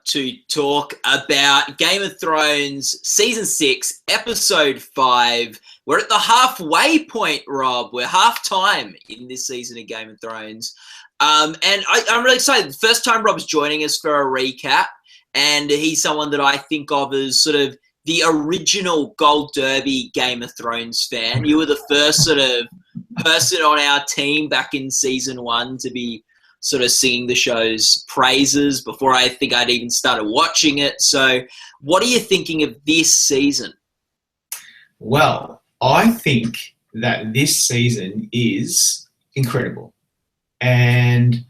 to talk about Game of Thrones Season 6, Episode 5. We're at the halfway point, Rob. We're half-time in this season of Game of Thrones. And I'm really excited. The first time Rob's joining us for a recap, and he's someone that I think of as sort of the original Gold Derby Game of Thrones fan. You were the first sort of person on our team back in Season 1 to be sort of singing the show's praises before I think I'd even started watching it. So what are you thinking of this season? Well, I think that this season is incredible. And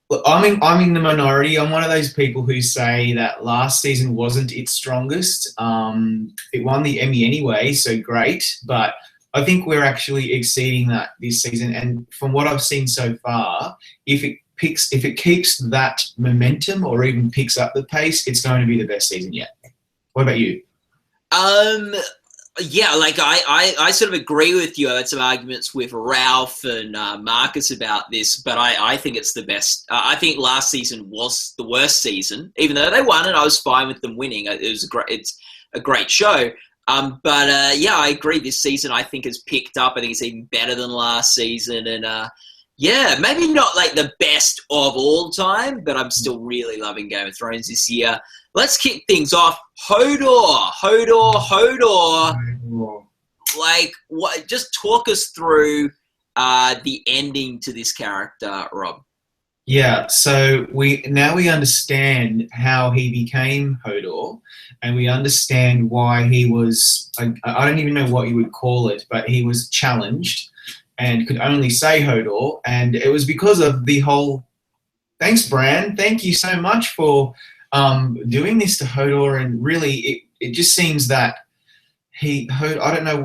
look, I'm in the minority. I'm one of those people who say that last season wasn't its strongest. It won the Emmy anyway, so great. But I think we're actually exceeding that this season. And from what I've seen so far, if it keeps that momentum or even picks up the pace, it's going to be the best season yet. What about you? Yeah, like I sort of agree with you. I had some arguments with Ralph and Marcus about this, but I think it's the best. I think last season was the worst season, even though they won and I was fine with them winning. It's a great show. But yeah, I agree. This season I think has picked up. I think it's even better than last season. And yeah, maybe not like the best of all time, but I'm still really loving Game of Thrones this year. Let's kick things off. Hodor. Like, what? Just talk us through the ending to this character, Rob. Yeah, so we understand how he became Hodor, and we understand why he was, I don't even know what you would call it, but he was challenged and could only say Hodor, and it was because of the whole, thanks Bran, thank you so much for doing this to Hodor, and really it just seems that I don't know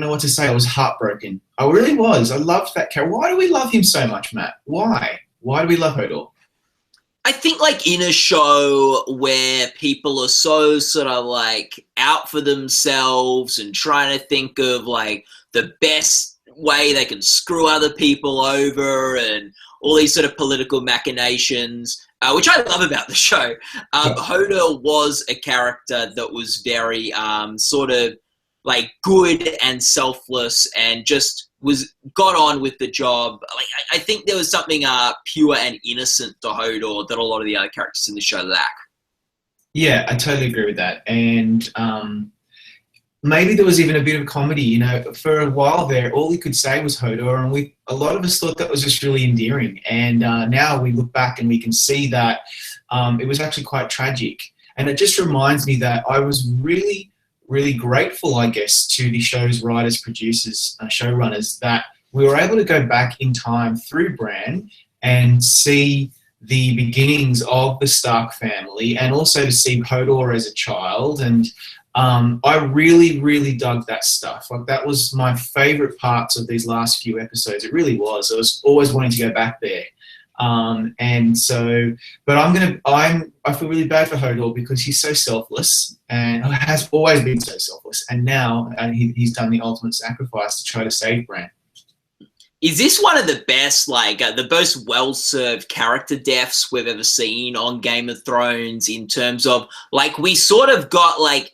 what to say. I was heartbroken. I really was. I loved that character. Why do we love him so much, Matt? Why do we love Hodor? I think like in a show where people are so sort of like out for themselves and trying to think of like the best way they can screw other people over and all these sort of political machinations, which I love about the show. Hodor was a character that was very sort of like good and selfless and just got on with the job. Like I think there was something pure and innocent to Hodor that a lot of the other characters in the show lack. Yeah, I totally agree with that. And maybe there was even a bit of comedy. You know, for a while there, all he could say was Hodor, and a lot of us thought that was just really endearing. And now we look back and we can see that it was actually quite tragic. And it just reminds me that I was really, really grateful, I guess, to the show's writers, producers, showrunners, that we were able to go back in time through Bran and see the beginnings of the Stark family, and also to see Hodor as a child. And I really, really dug that stuff. Like, that was my favorite parts of these last few episodes. It really was. I was always wanting to go back there. And so, but I feel really bad for Hodor because he's so selfless and has always been so selfless. And now he's done the ultimate sacrifice to try to save Bran. Is this one of the best, like the most well-served character deaths we've ever seen on Game of Thrones, in terms of like, we sort of got like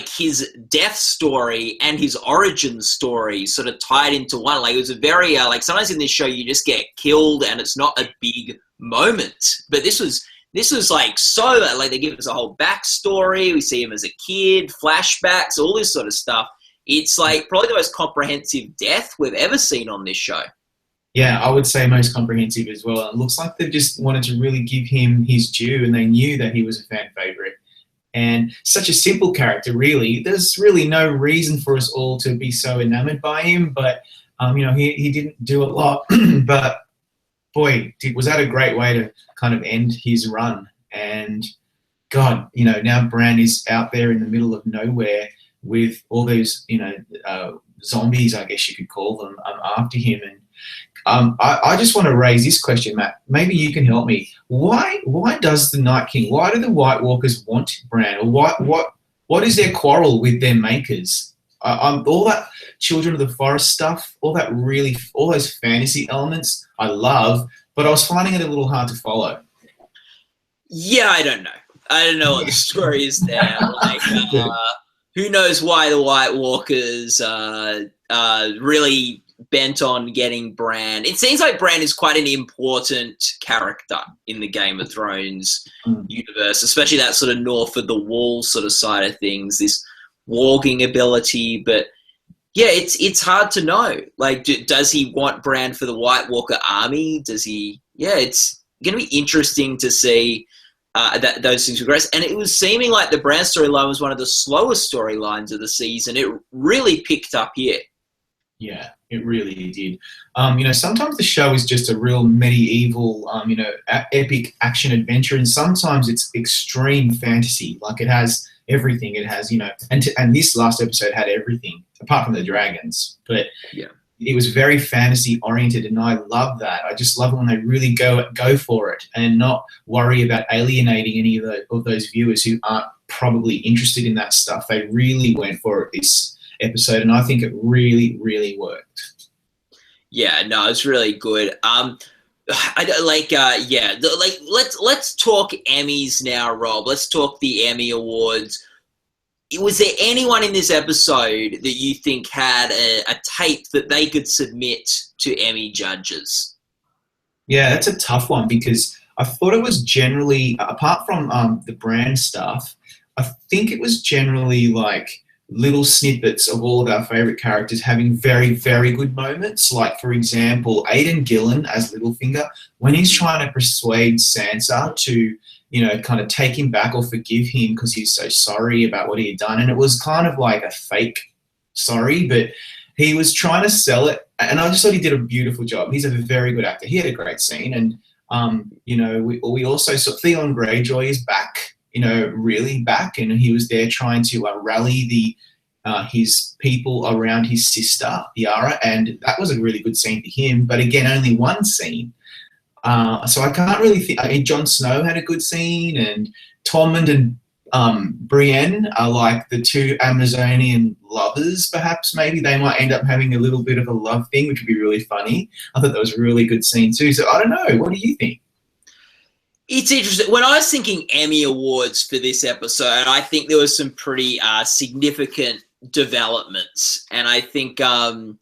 his death story and his origin story sort of tied into one. Like, it was a very like, sometimes in this show you just get killed and it's not a big moment, but this was like, so like they give us a whole backstory. We see him as a kid, flashbacks, all this sort of stuff. It's like probably the most comprehensive death we've ever seen on this show. Yeah, I would say most comprehensive as well. It looks like they've just wanted to really give him his due, and they knew that he was a fan favorite. And such a simple character, really. There's really no reason for us all to be so enamored by him, but you know, he didn't do a lot. But boy, was that a great way to kind of end his run. And God, you know, now Bran is out there in the middle of nowhere with all those, you know, zombies, I guess you could call them, after him. And I just want to raise this question, Matt. Maybe you can help me. Why does the Night King, why do the White Walkers want Bran? Or what is their quarrel with their makers? All that Children of the Forest stuff, all those fantasy elements I love, but I was finding it a little hard to follow. Yeah, I don't know. I don't know what the story is there. Like, who knows why the White Walkers really bent on getting Bran. It seems like Bran is quite an important character in the Game of Thrones universe, especially that sort of north of the wall sort of side of things, this warging ability. But yeah, it's hard to know. Like, does he want Bran for the White Walker army? Does he? Yeah, it's going to be interesting to see that those things progress. And it was seeming like the Bran storyline was one of the slowest storylines of the season. It really picked up here. Yeah, it really did. Sometimes the show is just a real medieval, epic action adventure, and sometimes it's extreme fantasy. Like, it has everything. It has, and this last episode had everything apart from the dragons. But yeah, it was very fantasy oriented, and I love that. I just love it when they really go for it and not worry about alienating any of those viewers who aren't probably interested in that stuff. They really went for it this episode, and I think it really, really worked. Yeah, no, it's really good. Let's talk Emmys now, Rob. Let's talk the Emmy Awards. Was there anyone in this episode that you think had a tape that they could submit to Emmy judges? Yeah, that's a tough one, because I thought it was generally, apart from the brand stuff, I think it was generally like little snippets of all of our favourite characters having very, very good moments. Like, for example, Aidan Gillen as Littlefinger, when he's trying to persuade Sansa to, kind of take him back or forgive him because he's so sorry about what he had done. And it was kind of like a fake sorry, but he was trying to sell it. And I just thought he did a beautiful job. He's a very good actor. He had a great scene. And, we also saw Theon Greyjoy is back, really back. And he was there trying to rally his people around his sister, Yara. And that was a really good scene for him. But again, only one scene. So I can't really think. Jon Snow had a good scene, and Tormund and Brienne are like the two Amazonian lovers. Perhaps maybe they might end up having a little bit of a love thing, which would be really funny. I thought that was a really good scene too. So I don't know. What do you think? It's interesting. When I was thinking Emmy Awards for this episode, I think there was some pretty significant developments, and I think two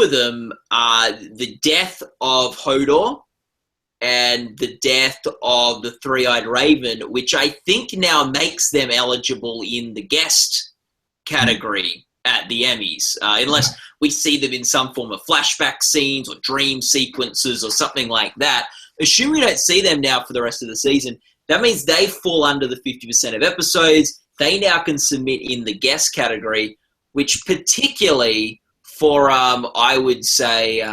of them are the death of Hodor and the death of the Three-Eyed Raven, which I think now makes them eligible in the guest category at the Emmys, unless we see them in some form of flashback scenes or dream sequences or something like that. Assuming we don't see them now for the rest of the season, that means they fall under the 50% of episodes. They now can submit in the guest category, which particularly for, I would say,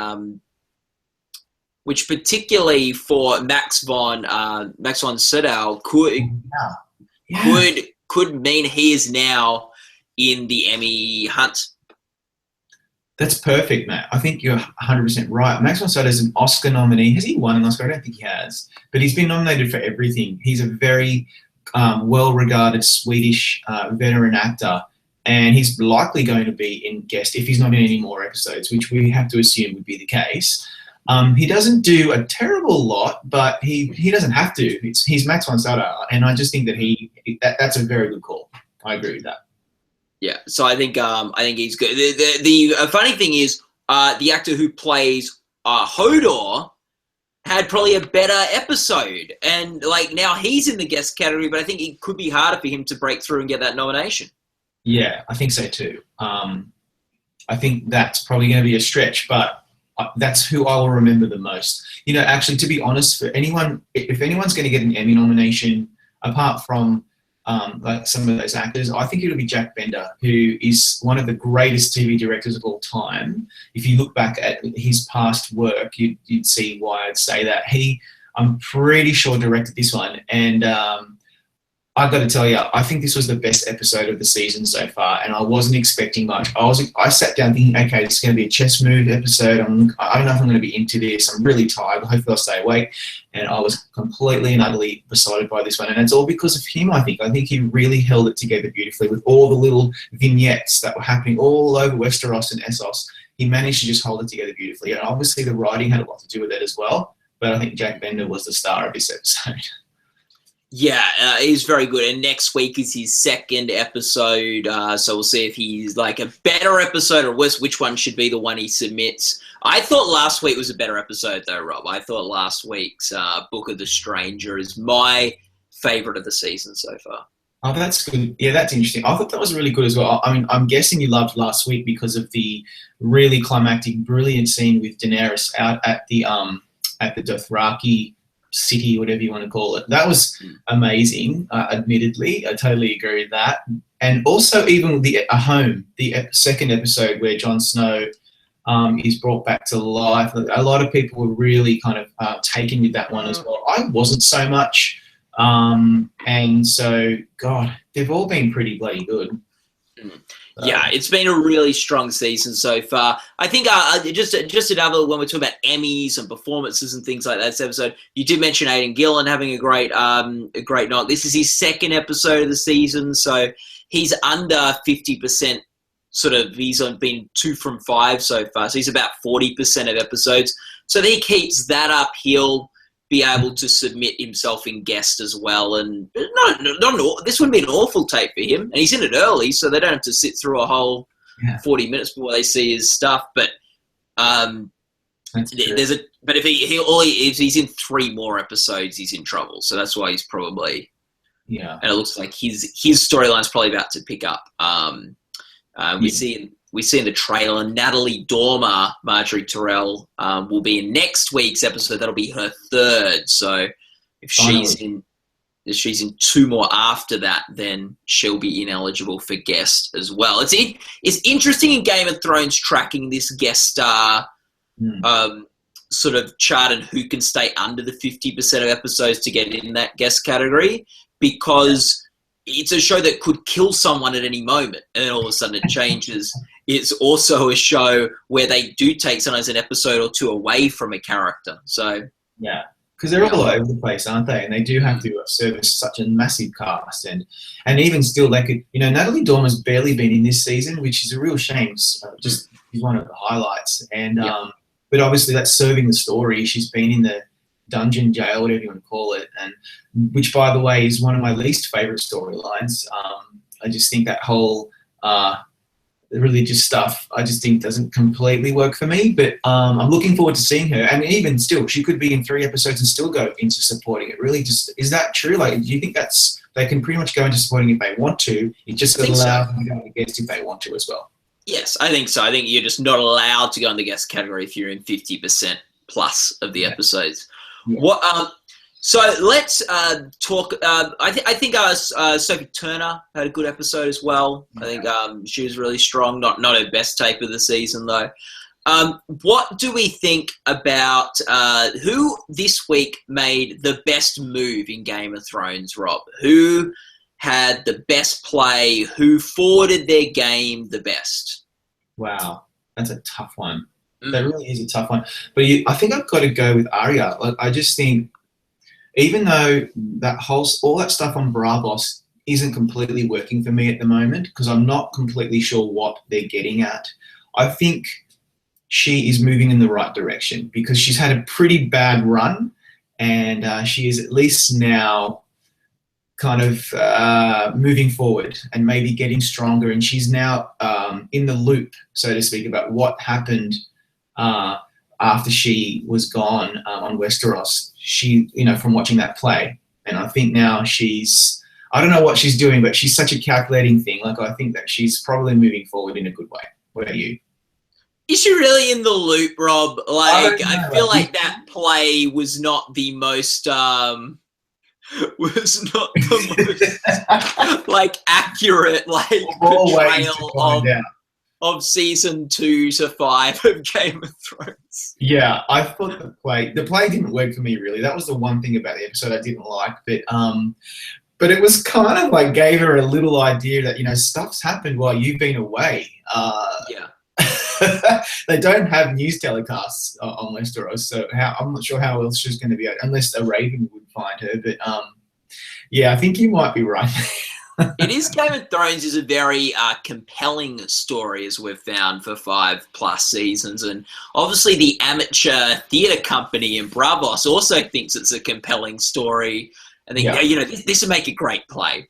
which particularly for Max von Sydow could mean he is now in the Emmy hunt. That's perfect, Matt. I think you're 100% right. Max von Sydow is an Oscar nominee. Has he won an Oscar? I don't think he has. But he's been nominated for everything. He's a very well-regarded Swedish veteran actor. And he's likely going to be in guest if he's not in any more episodes, which we have to assume would be the case. He doesn't do a terrible lot, but he doesn't have to. He's Max von Sydow, and I just think that that's a very good call. I agree with that. Yeah, so I think he's good. The funny thing is, the actor who plays Hodor had probably a better episode, and like now he's in the guest category, but I think it could be harder for him to break through and get that nomination. Yeah, I think so too. I think that's probably going to be a stretch, but that's who I will remember the most. Actually, to be honest, for anyone, if anyone's going to get an Emmy nomination, apart from like some of those actors, I think it'll be Jack Bender, who is one of the greatest TV directors of all time. If you look back at his past work, you'd see why I'd say that. I'm pretty sure directed this one, and I've got to tell you, I think this was the best episode of the season so far, and I wasn't expecting much. I sat down thinking, okay, this is going to be a chess move episode. I don't know if I'm going to be into this. I'm really tired. Hopefully I'll stay awake. And I was completely and utterly besotted by this one. And it's all because of him, I think. I think he really held it together beautifully with all the little vignettes that were happening all over Westeros and Essos. He managed to just hold it together beautifully. And obviously the writing had a lot to do with it as well. but I think Jack Bender was the star of this episode. Yeah, he's very good. And next week is his second episode. So we'll see if he's like a better episode or worse, which one should be the one he submits. I thought last week was a better episode though, Rob. I thought last week's Book of the Stranger is my favorite of the season so far. Oh, that's good. Yeah, that's interesting. I thought that was really good as well. I mean, I'm guessing you loved last week because of the really climactic, brilliant scene with Daenerys out at the Dothraki city, whatever you want to call it. That was amazing. Admittedly, I totally agree with that. And also, even the second episode where Jon Snow is brought back to life. A lot of people were really kind of taken with that one as well. I wasn't so much. And so, God, they've all been pretty bloody good. Yeah, it's been a really strong season so far. I think just another, when we're talking about Emmys and performances and things like that, this episode, you did mention Aidan Gillen having a great night. This is his second episode of the season, so he's under 50%. He's been 2 from 5 so far, so he's about 40% of episodes. So he keeps that up. He'll be able to submit himself in guest as well, and this wouldn't be an awful tape for him. And he's in it early, so they don't have to sit through a whole 40 minutes before they see his stuff. But if he's in 3 more episodes, he's in trouble. So that's why he's probably and it looks like his storyline's probably about to pick up. We see in the trailer Natalie Dormer, Marjorie Terrell, will be in next week's episode. That'll be her 3rd. So if she's in 2 more after that, then she'll be ineligible for guest as well. It's interesting in Game of Thrones tracking this guest star sort of chart and who can stay under the 50% of episodes to get in that guest category, because it's a show that could kill someone at any moment, and then all of a sudden it changes. It's also a show where they do take sometimes an episode or 2 away from a character. So yeah, because they're all over the place, aren't they? And they do have to service such a massive cast, and even still, they could. Natalie Dormer's barely been in this season, which is a real shame. Just is one of the highlights, and but obviously that's serving the story. She's been in the dungeon, jail, whatever you want to call it, and which, by the way, is one of my least favorite storylines. I just think that whole the religious stuff, I just think doesn't completely work for me. But I'm looking forward to seeing her. And even still, she could be in 3 episodes and still go into supporting it. Really, is that true? Like, do you think they can pretty much go into supporting if they want to? It just allows them to go into guest if they want to as well. Yes, I think so. I think you're just not allowed to go in the guest category if you're in 50% plus of the episodes. Yeah. So let's talk. I think Sophie Turner had a good episode as well. I think she was really strong. Not her best tape of the season though. What do we think about who this week made the best move in Game of Thrones, Rob? Who had the best play? Who forwarded their game the best? Wow, that's a tough one. That really is a tough one. But I think I've got to go with Arya. Like, I just think, even though all that stuff on Braavos isn't completely working for me at the moment, because I'm not completely sure what they're getting at, I think she is moving in the right direction, because she's had a pretty bad run, and she is at least now kind of moving forward and maybe getting stronger, and she's now in the loop, so to speak, about what happened after she was gone on Westeros. She, from watching that play, and I think now I don't know what she's doing, but she's such a calculating thing. Like, I think that she's probably moving forward in a good way. What about you? Is she really in the loop, Rob? Like, I feel like that play was not the most like accurate portrayal of season 2 to 5 of Game of Thrones. Yeah, I thought the play didn't work for me, really. That was the one thing about the episode I didn't like, but it was kind of like gave her a little idea that, stuff's happened while you've been away. They don't have news telecasts on Westeros, so I'm not sure how else she's going to be, unless a Raven would find her. But I think you might be right. It is. Game of Thrones is a very compelling story, as we've found, for 5+ seasons. And obviously the amateur theatre company in Bravos also thinks it's a compelling story. And think, this would make a great play.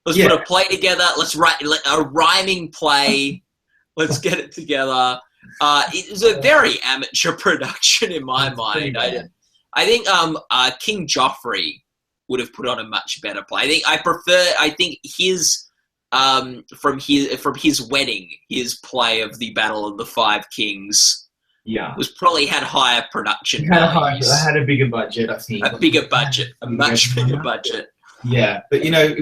Let's put a play together. Let's write a rhyming play. Let's get it together. It was a very amateur production in my mind. I think King Joffrey would have put on a much better play. I think his from his wedding, his play of the Battle of the Five Kings, was probably had higher production values. I had a bigger budget, I think. A much bigger budget. Yeah, but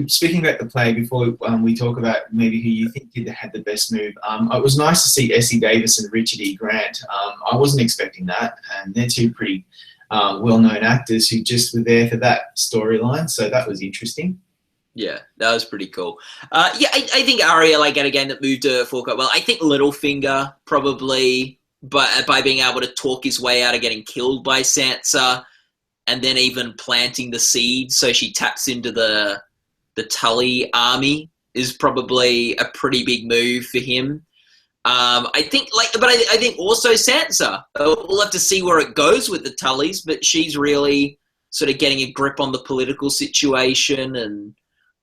speaking about the play before we talk about maybe who you think had the best move, it was nice to see Essie Davis and Richard E. Grant. I wasn't expecting that, and they're two pretty well-known actors who just were there for that storyline, so that was interesting. Yeah, that was pretty cool. I think Arya, at a game that moved to Fork. Well, I think Littlefinger probably, but by being able to talk his way out of getting killed by Sansa, and then even planting the seed so she taps into the Tully army is probably a pretty big move for him. I think also Sansa. We'll have to see where it goes with the Tullys, but she's really sort of getting a grip on the political situation, and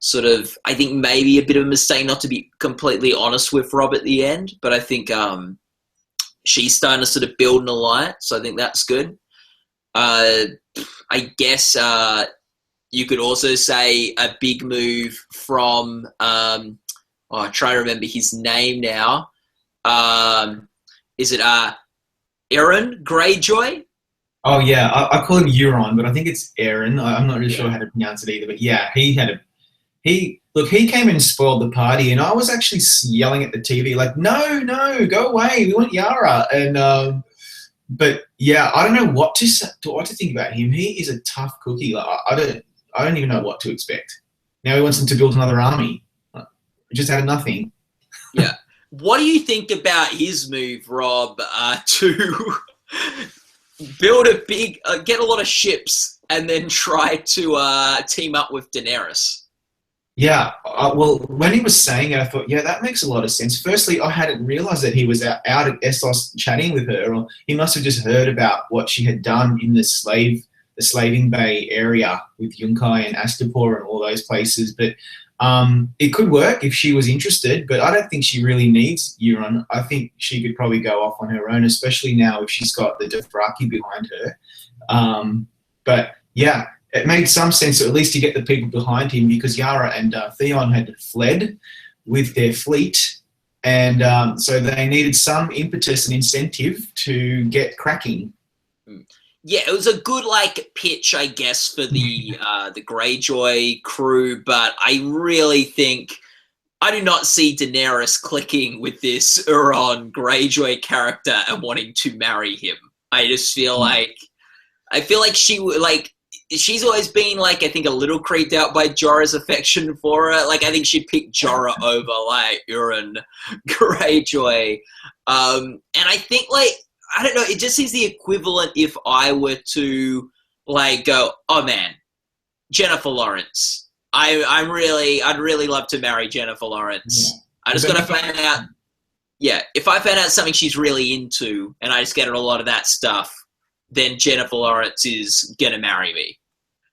sort of, I think maybe a bit of a mistake not to be completely honest with Rob at the end, but I think she's starting to sort of build an alliance, so I think that's good. I guess you could also say a big move from I try to remember his name now. Is it Aaron Greyjoy? Oh yeah, I call him Euron, but I think it's Aaron. I'm not really sure how to pronounce it either. But yeah, he came and spoiled the party, and I was actually yelling at the TV like, no, go away, we want Yara. And but yeah, I don't know what to think about him. He is a tough cookie. I don't even know what to expect. Now he wants him to build another army. We just had nothing. Yeah. What do you think about his move, Rob, to build a big, get a lot of ships, and then try to team up with Daenerys? Yeah, well, when he was saying it, I thought, yeah, that makes a lot of sense. Firstly, I hadn't realised that he was out at Essos chatting with her, or he must have just heard about what she had done in the Slaving Bay area with Yunkai and Astapor and all those places. But it could work if she was interested, but I don't think she really needs Euron. I think she could probably go off on her own, especially now if she's got the Dothraki behind her. But yeah, it made some sense, at least to get the people behind him, because Yara and Theon had fled with their fleet, and so they needed some impetus and incentive to get cracking. Yeah, it was a good pitch, I guess, for the Greyjoy crew, but I really think I do not see Daenerys clicking with this Euron Greyjoy character and wanting to marry him. I just feel like she would she's always been I think a little creeped out by Jorah's affection for her. I think she'd pick Jorah over Euron Greyjoy. And I think I don't know, it just seems the equivalent if I were to go, oh man, Jennifer Lawrence. I'd really love to marry Jennifer Lawrence. Yeah. I just gotta find out. Yeah, if I found out something she's really into and I just get her a lot of that stuff, then Jennifer Lawrence is gonna marry me.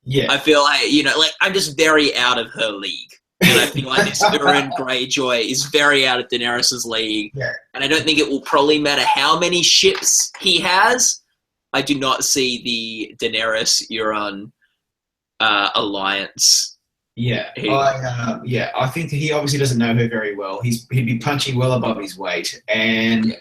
Yeah. I feel I'm just very out of her league. And I feel like this Euron Greyjoy is very out of Daenerys' league. Yeah. And I don't think it will probably matter how many ships he has. I do not see the Daenerys-Euron alliance. Yeah. I think he obviously doesn't know her very well. He'd be punching well above his weight. And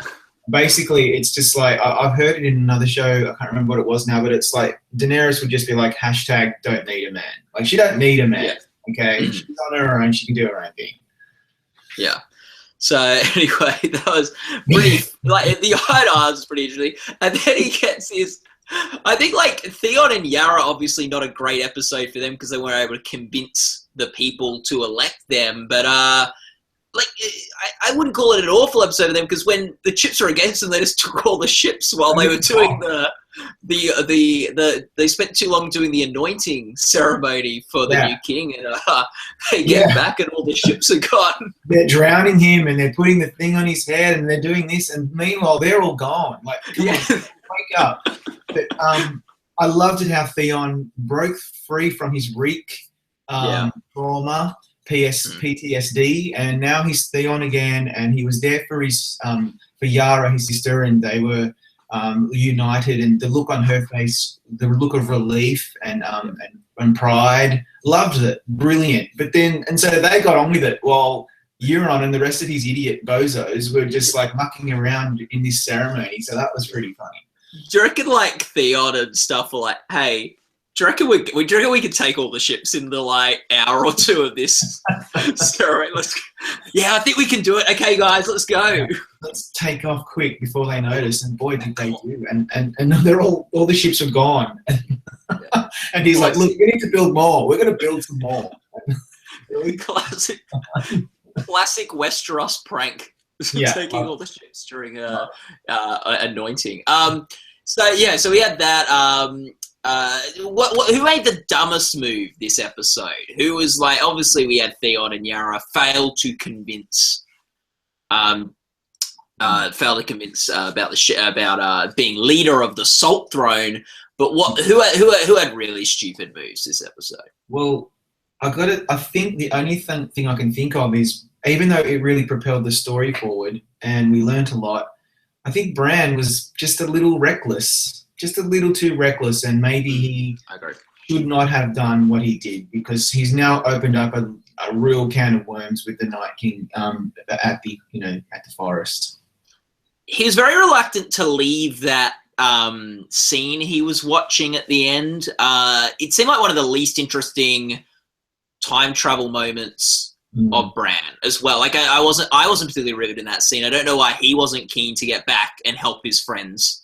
basically it's just I've heard it in another show, I can't remember what it was now, but it's Daenerys would just be hashtag don't need a man. She don't need a man. Yeah. Okay, she's on her own, she can do her own thing. Yeah. So anyway, that was pretty the Hodor was pretty interesting. And then he gets his I think Theon and Yara, obviously not a great episode for them because they weren't able to convince the people to elect them. But like I wouldn't call it an awful episode of them, because when the chips were against them, they just took all the ships while they were doing they spent too long doing the anointing ceremony for the new king, and they get back and all the ships are gone. They're drowning him and they're putting the thing on his head and they're doing this, and meanwhile they're all gone. Like, come on, wake up. But I loved it how Theon broke free from his Reek trauma, PTSD, and now he's Theon again, and he was there for his for Yara, his sister, and they were united, and the look on her face, the look of relief and pride, loved it, brilliant. But then, and so they got on with it, while Euron and the rest of his idiot bozos were just like mucking around in this ceremony. So that was pretty funny. Do you reckon like Theon and stuff were like, hey, do you reckon we could take all the ships in the like hour or two of this ceremony? Yeah, I think we can do it. Okay, guys, let's go. Yeah, let's take off quick before they notice. And boy, did they do! And they're all the ships are gone. And he's like, look, we need to build more. We're going to build some more. Classic Westeros prank. Taking all the ships during anointing. So we had that. Who made the dumbest move this episode? Who was like, obviously we had Theon and Yara failed to convince about being leader of the Salt Throne. But who had really stupid moves this episode? Well, I think the only thing I can think of is, even though it really propelled the story forward and we learnt a lot, I think Bran was just a little reckless. Just a little too reckless, and maybe he should not have done what he did, because he's now opened up a real can of worms with the Night King at the forest. He was very reluctant to leave that scene he was watching at the end. It seemed like one of the least interesting time travel moments of Bran as well. Like I wasn't particularly riveted in that scene. I don't know why he wasn't keen to get back and help his friends.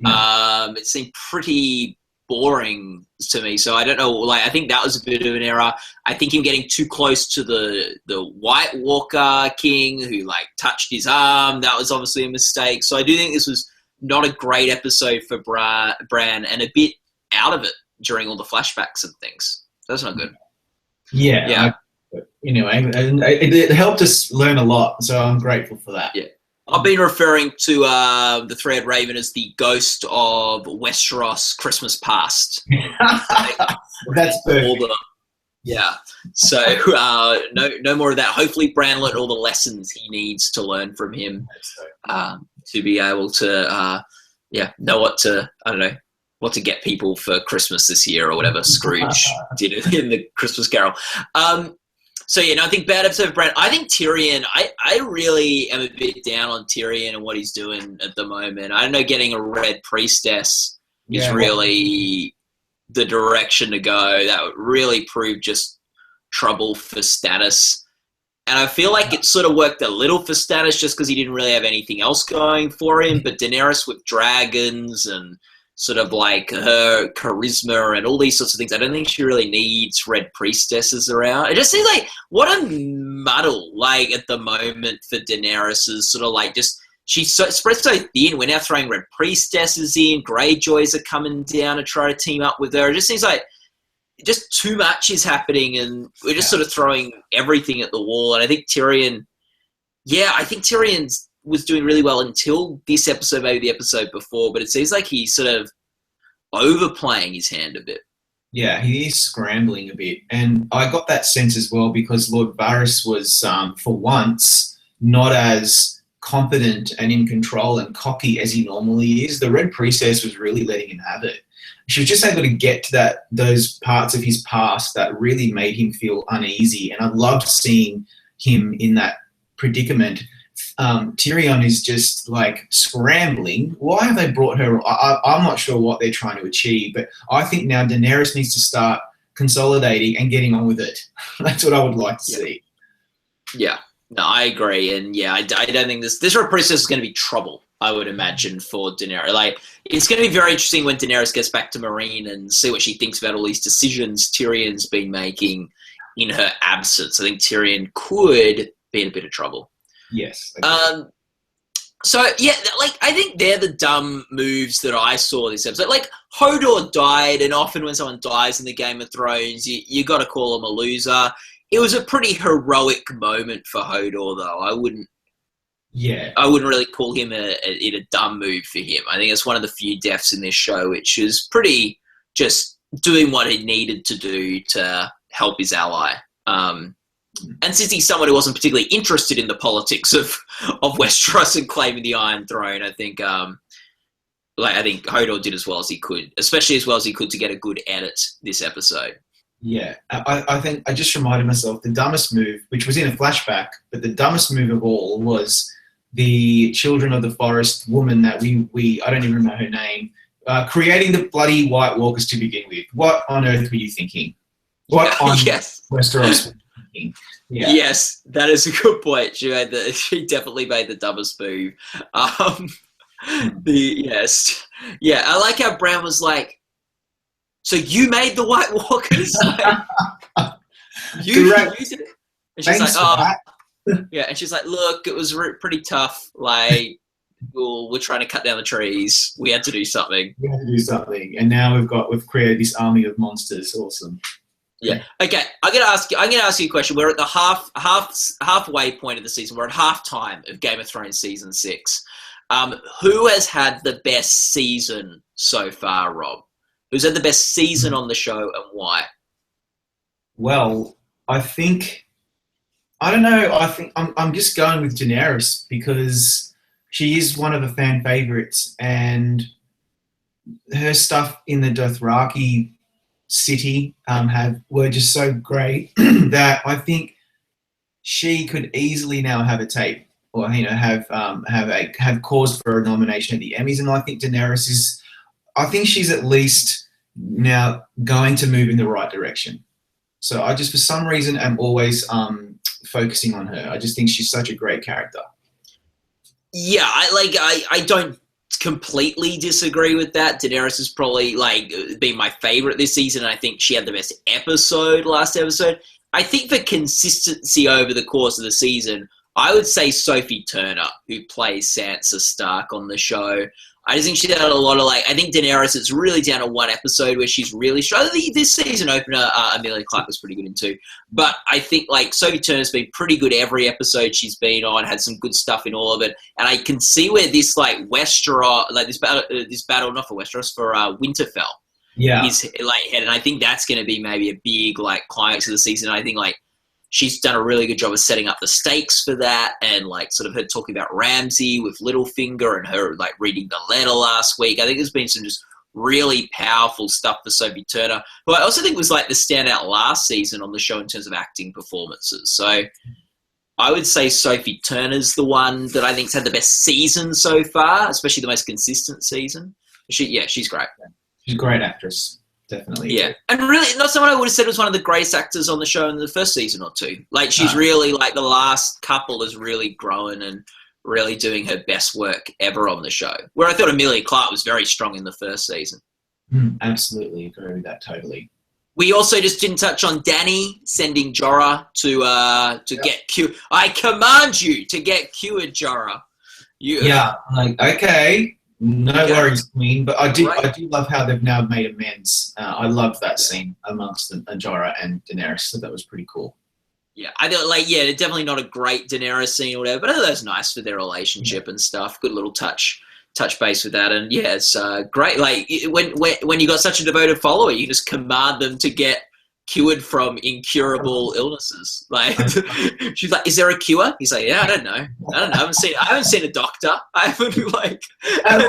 It seemed pretty boring to me, so I don't know. Like, I think that was a bit of an error. I think him getting too close to the White Walker King, who like touched his arm, that was obviously a mistake. So I do think this was not a great episode for Bran, and a bit out of it during all the flashbacks and things. That's not good. Yeah. Anyway, and it helped us learn a lot, so I'm grateful for that. Yeah. I've been referring to the Three-Eyed Raven as the ghost of Westeros Christmas past. That's perfect. So no more of that. Hopefully Bran learned all the lessons he needs to learn from him to be able to know what to get people for Christmas this year, or whatever Scrooge did in the Christmas Carol. I think bad episode of Bran. I think Tyrion, I really am a bit down on Tyrion and what he's doing at the moment. I know getting a Red Priestess is really the direction to go. That would really prove just trouble for Stannis. And I feel like it sort of worked a little for Stannis just because he didn't really have anything else going for him. But Daenerys with dragons and sort of like her charisma and all these sorts of things, I don't think she really needs Red Priestesses around. It just seems like what a muddle, like, at the moment for Daenerys is sort of like just, she's spread so thin. We're now throwing Red Priestesses in, Greyjoys are coming down to try to team up with her. It just seems like just too much is happening, and we're just sort of throwing everything at the wall. And I think Tyrion, was doing really well until this episode, maybe the episode before, but it seems like he's sort of overplaying his hand a bit. Yeah, he is scrambling a bit. And I got that sense as well because Lord Varys was, for once, not as confident and in control and cocky as he normally is. The Red Priestess was really letting him have it. She was just able to get to those parts of his past that really made him feel uneasy. And I loved seeing him in that predicament. Tyrion is just like scrambling. Why have they brought her? I'm not sure what they're trying to achieve, but I think now Daenerys needs to start consolidating and getting on with it. That's what I would like to see. Yeah, no, I agree. And I don't think this Red Priestess is going to be trouble, I would imagine, for Daenerys. Like, it's going to be very interesting when Daenerys gets back to Meereen and see what she thinks about all these decisions Tyrion's been making in her absence. I think Tyrion could be in a bit of trouble. Yes. So yeah, like I think they're the dumb moves that I saw this episode. Like Hodor died, and often when someone dies in the Game of Thrones, you got to call them a loser. It was a pretty heroic moment for Hodor, though. I wouldn't really call him a dumb move for him. I think it's one of the few deaths in this show which is pretty just doing what he needed to do to help his ally. And since he's someone who wasn't particularly interested in the politics of Westeros and claiming the Iron Throne, I think Hodor did as well as he could, especially as well as he could to get a good edit this episode. Yeah, I think I just reminded myself the dumbest move, which was in a flashback, but the dumbest move of all was the Children of the Forest woman that we I don't even remember her name, creating the bloody White Walkers to begin with. What on earth were you thinking? What on Westeros were you thinking? Yeah. Yes, that is a good point. She definitely made the dumbest move. Yeah, I like how Bran was like, so you made the White Walkers? Like, you did it? And she's like, yeah, and she's like, look, it was pretty tough. Like, we're trying to cut down the trees. We had to do something. And now we've created this army of monsters. Awesome. Yeah. Okay. I'm gonna ask you a question. We're at the halfway point of the season. We're at halftime of Game of Thrones season 6. Who has had the best season so far, Rob? Who's had the best season on the show and why? Well, I don't know. I think I'm just going with Daenerys because she is one of the fan favorites, and her stuff in the Dothraki city were just so great that I think she could easily now have a tape, or have cause for a nomination at the Emmys. And I think Daenerys I think she's at least now going to move in the right direction. So I just, for some reason, am always focusing on her. I just think she's such a great character. Yeah, I don't completely disagree with that. Daenerys has probably been my favorite this season, and I think she had the best last episode. I think for consistency over the course of the season, I would say Sophie Turner, who plays Sansa Stark on the show. I just think she had a lot of I think Daenerys, it's really down to one episode where she's really strong. This season opener, Emilia Clarke was pretty good in too. But I think Sophie Turner's been pretty good every episode she's been on, had some good stuff in all of it. And I can see where this Westeros, this battle, not for Westeros, for Winterfell, is headed. And I think that's going to be maybe a big climax of the season. I think she's done a really good job of setting up the stakes for that, and sort of her talking about Ramsay with Littlefinger and her reading the letter last week. I think there's been some just really powerful stuff for Sophie Turner, who I also think was the standout last season on the show in terms of acting performances. So I would say Sophie Turner's the one that I think's had the best season so far, especially the most consistent season. She's great. She's a great actress. Definitely. Yeah. And really, not someone I would have said was one of the greatest actors on the show in the first season or two. She's really, the last couple is really growing and really doing her best work ever on the show. Where I thought Emilia Clarke was very strong in the first season. Absolutely agree with that, totally. We also just didn't touch on Dany sending Jorah to get cured. I command you to get cured, Jorah. Okay. No worries, Queen. But I do love how they've now made amends. I loved that scene amongst Jorah and Daenerys, so that was pretty cool. Yeah, I thought they're definitely not a great Daenerys scene or whatever, but I thought that was nice for their relationship and stuff. Good little touch base with that, and yeah, it's great. When you got such a devoted follower, you just command them to get cured from incurable illnesses. She's like, is there a cure? He's like, yeah, I don't know. I haven't seen a doctor. I haven't how do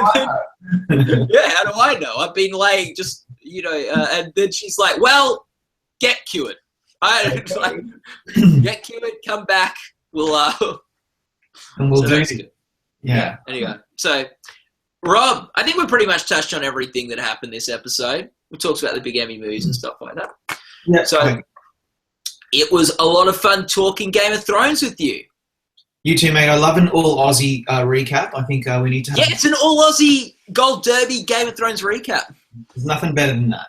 I know? I've been and then she's like, well, get cured. Get cured, come back. We'll do it. Yeah. Anyway, so Rob, I think we pretty much touched on everything that happened this episode. We talked about the big Emmy movies and stuff like that. Yeah. So it was a lot of fun talking Game of Thrones with you. You too, mate. I love an all Aussie recap. I think we need to have it's an all Aussie Gold Derby Game of Thrones recap. There's nothing better than that.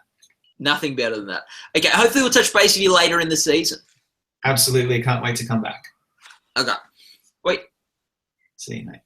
Nothing better than that. Okay, hopefully we'll touch base with you later in the season. Absolutely. Can't wait to come back. Okay. Wait. See you, mate.